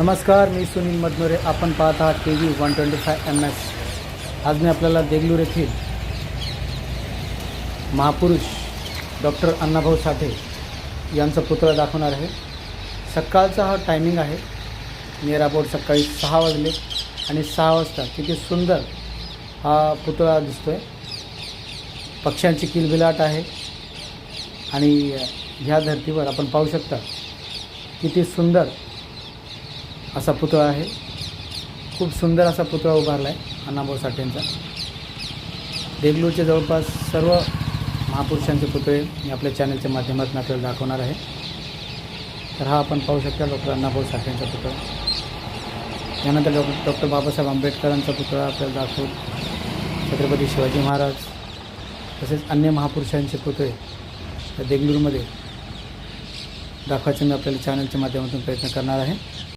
नमस्कार, मी सुनील मदनोरे. आपण पाहत आहात TV 125MS. आज मी आपल्याला देगलूर येथील महापुरुष डॉक्टर अण्णाभाऊ साठे यांचा पुतळा दाखवणार आहे. सकाळचा हा टायमिंग आहे. नियर अबाउट सकाळी 6 वाजले आणि 6 वाजता किती सुंदर हा पुतळा दिसतो आहे. पक्ष्यांची किलबिलाट आहे आणि ह्या धर्तीवर आपण पाहू शकता किती सुंदर असा पुतळा आहे. खूप सुंदर असा पुतळा उभारला आहे अण्णाभाऊ साठेंचा. देगलूरचे जवळपास सर्व महापुरुषांचे पुतळे मी आपल्या चॅनलच्या माध्यमातून आपल्याला दाखवणार आहे. तर हा आपण पाहू शकता डॉक्टर अण्णाभाऊ साठेंचा पुतळा. त्यानंतर डॉक्टर बाबासाहेब आंबेडकरांचा पुतळा आपल्याला दाखवू. छत्रपती शिवाजी महाराज तसेच अन्य महापुरुषांचे पुतळे या देगलूरमध्ये दाखवायचे मी आपल्याला चॅनलच्या माध्यमातून प्रयत्न करणार आहे.